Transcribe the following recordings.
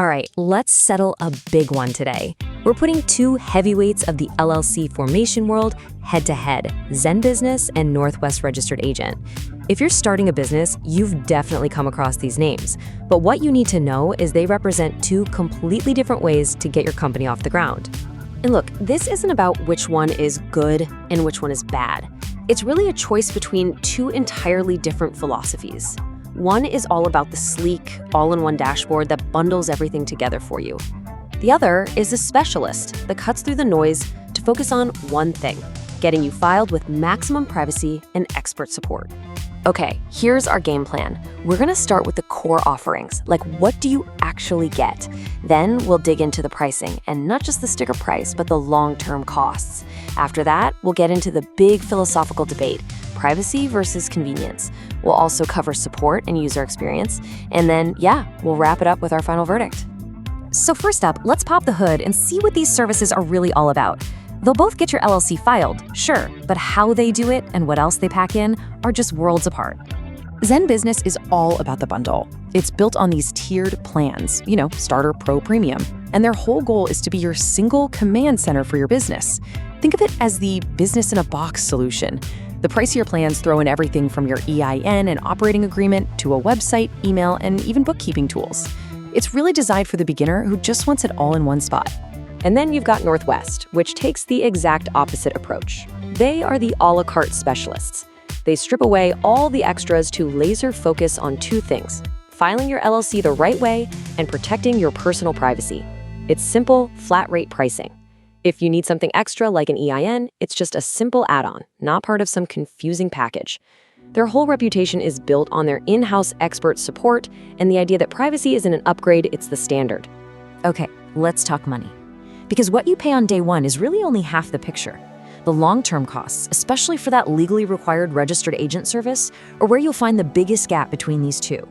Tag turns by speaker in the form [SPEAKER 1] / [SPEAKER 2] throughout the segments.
[SPEAKER 1] All right, let's settle a big one today. We're putting two heavyweights of the LLC formation world head-to-head, ZenBusiness and Northwest Registered Agent. If you're starting a business, you've definitely come across these names. But what you need to know is they represent two completely different ways to get your company off the ground. And look, this isn't about which one is good and which one is bad. It's really a choice between two entirely different philosophies. One is all about the sleek, all-in-one dashboard that bundles everything together for you. The other is a specialist that cuts through the noise to focus on one thing, getting you filed with maximum privacy and expert support. Okay, here's our game plan. We're gonna start with the core offerings, like what do you actually get? Then we'll dig into the pricing, and not just the sticker price, but the long-term costs. After that, we'll get into the big philosophical debate, privacy versus convenience. We'll also cover support and user experience, and then, we'll wrap it up with our final verdict. So first up, let's pop the hood and see what these services are really all about. They'll both get your LLC filed, sure, but how they do it and what else they pack in are just worlds apart.
[SPEAKER 2] ZenBusiness is all about the bundle. It's built on these tiered plans, Starter, Pro, Premium, and their whole goal is to be your single command center for your business. Think of it as the business-in-a-box solution. The pricier plans throw in everything from your EIN and operating agreement to a website, email, and even bookkeeping tools. It's really designed for the beginner who just wants it all in one spot.
[SPEAKER 1] And then you've got Northwest, which takes the exact opposite approach. They are the a la carte specialists. They strip away all the extras to laser focus on two things: filing your LLC the right way and protecting your personal privacy. It's simple, flat rate pricing. If you need something extra like an EIN, it's just a simple add-on, not part of some confusing package. Their whole reputation is built on their in-house expert support and the idea that privacy isn't an upgrade, it's the standard.
[SPEAKER 2] Okay, let's talk money. Because what you pay on day one is really only half the picture. The long-term costs, especially for that legally required registered agent service, are where you'll find the biggest gap between these two.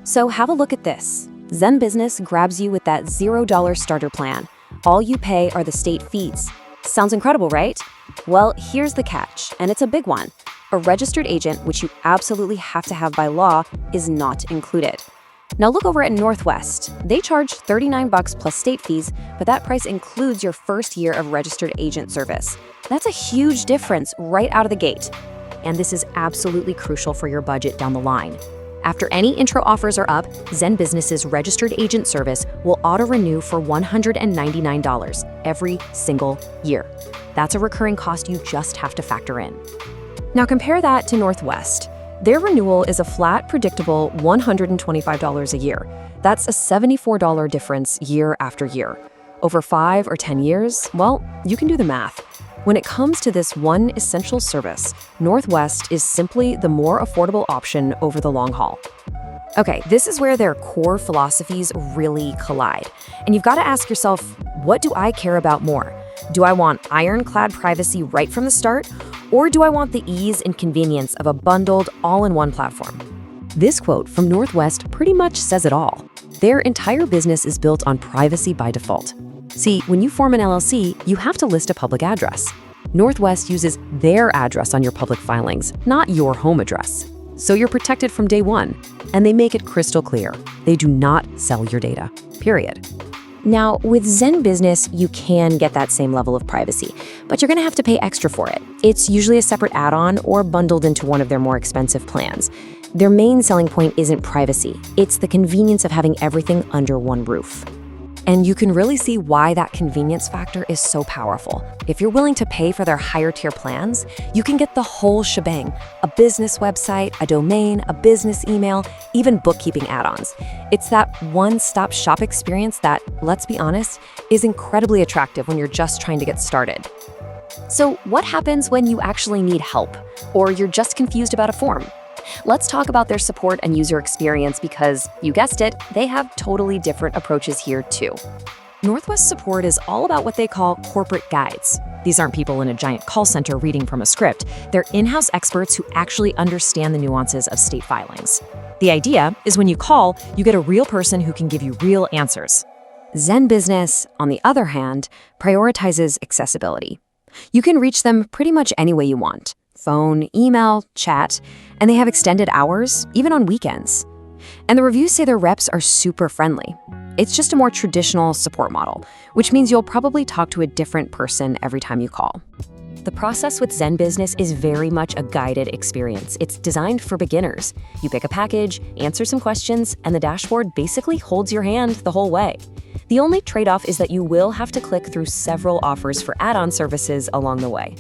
[SPEAKER 2] So have a look at this. ZenBusiness grabs you with that $0 starter plan. All you pay are the state fees. Sounds incredible, right? Well, here's the catch, and it's a big one. A registered agent, which you absolutely have to have by law, is not included. Now look over at Northwest. They charge $39 plus state fees, but that price includes your first year of registered agent service. That's a huge difference right out of the gate. And this is absolutely crucial for your budget down the line. After any intro offers are up, ZenBusiness's registered agent service will auto-renew for $199 every single year. That's a recurring cost you just have to factor in. Now compare that to Northwest. Their renewal is a flat, predictable $125 a year. That's a $74 difference year after year. Over 5 or 10 years, well, you can do the math. When it comes to this one essential service, Northwest is simply the more affordable option over the long haul. Okay, this is where their core philosophies really collide. And you've got to ask yourself, what do I care about more? Do I want ironclad privacy right from the start? Or do I want the ease and convenience of a bundled, all-in-one platform? This quote from Northwest pretty much says it all. Their entire business is built on privacy by default. See, when you form an LLC, you have to list a public address. Northwest uses their address on your public filings, not your home address. So you're protected from day one, and they make it crystal clear. They do not sell your data, period. Now, with ZenBusiness, you can get that same level of privacy, but you're gonna have to pay extra for it. It's usually a separate add-on or bundled into one of their more expensive plans. Their main selling point isn't privacy, it's the convenience of having everything under one roof. And you can really see why that convenience factor is so powerful. If you're willing to pay for their higher tier plans, you can get the whole shebang: a business website, a domain, a business email, even bookkeeping add-ons. It's that one-stop shop experience that, let's be honest, is incredibly attractive when you're just trying to get started. So what happens when you actually need help, or you're just confused about a form? Let's talk about their support and user experience because, you guessed it, they have totally different approaches here too. Northwest support is all about what they call corporate guides. These aren't people in a giant call center reading from a script. They're in-house experts who actually understand the nuances of state filings. The idea is when you call, you get a real person who can give you real answers. ZenBusiness, on the other hand, prioritizes accessibility. You can reach them pretty much any way you want: phone, email, chat, and they have extended hours, even on weekends. And the reviews say their reps are super friendly. It's just a more traditional support model, which means you'll probably talk to a different person every time you call. The process with ZenBusiness is very much a guided experience. It's designed for beginners. You pick a package, answer some questions, and the dashboard basically holds your hand the whole way. The only trade-off is that you will have to click through several offers for add-on services along the way.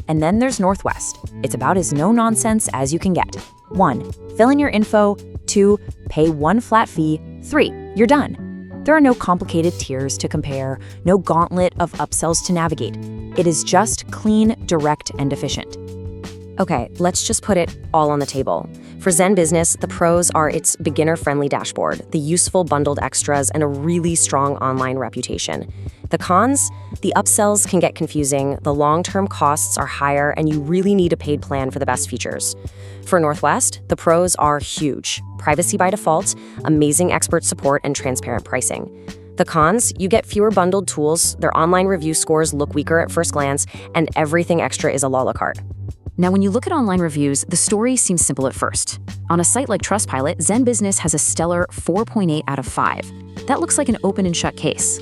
[SPEAKER 2] And then there's Northwest. It's about as no-nonsense as you can get. 1. Fill in your info. 2. Pay one flat fee. 3. You're done. There are no complicated tiers to compare, no gauntlet of upsells to navigate. It is just clean, direct, and efficient.
[SPEAKER 1] Okay, let's just put it all on the table. For ZenBusiness, the pros are its beginner-friendly dashboard, the useful bundled extras, and a really strong online reputation. The cons? The upsells can get confusing, the long-term costs are higher, and you really need a paid plan for the best features. For Northwest, the pros are huge. Privacy by default, amazing expert support, and transparent pricing. The cons? You get fewer bundled tools, their online review scores look weaker at first glance, and everything extra is a la carte.
[SPEAKER 2] Now, when you look at online reviews, the story seems simple at first. On a site like Trustpilot, ZenBusiness has a stellar 4.8 out of 5. That looks like an open and shut case.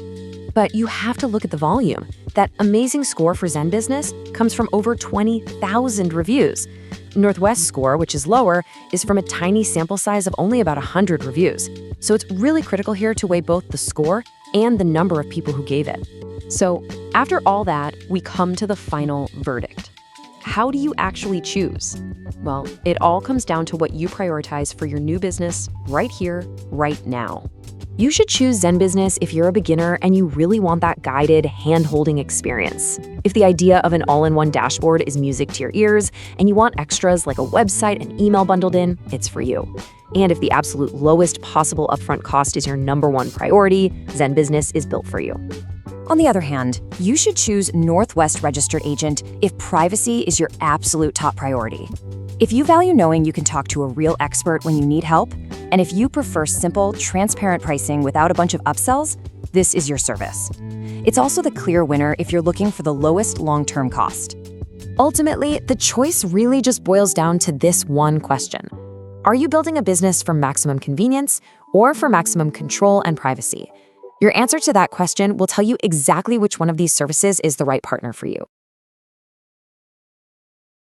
[SPEAKER 2] But you have to look at the volume. That amazing score for ZenBusiness comes from over 20,000 reviews. Northwest's score, which is lower, is from a tiny sample size of only about 100 reviews. So it's really critical here to weigh both the score and the number of people who gave it. So after all that, we come to the final verdict. How do you actually choose? Well, it all comes down to what you prioritize for your new business right here, right now. You should choose ZenBusiness if you're a beginner and you really want that guided, hand-holding experience. If the idea of an all-in-one dashboard is music to your ears and you want extras like a website and email bundled in, it's for you. And if the absolute lowest possible upfront cost is your #1 priority, ZenBusiness is built for you.
[SPEAKER 3] On the other hand, you should choose Northwest Registered Agent if privacy is your absolute top priority. If you value knowing you can talk to a real expert when you need help, and if you prefer simple, transparent pricing without a bunch of upsells, this is your service. It's also the clear winner if you're looking for the lowest long-term cost.
[SPEAKER 2] Ultimately, the choice really just boils down to this one question. Are you building a business for maximum convenience or for maximum control and privacy? Your answer to that question will tell you exactly which one of these services is the right partner for you.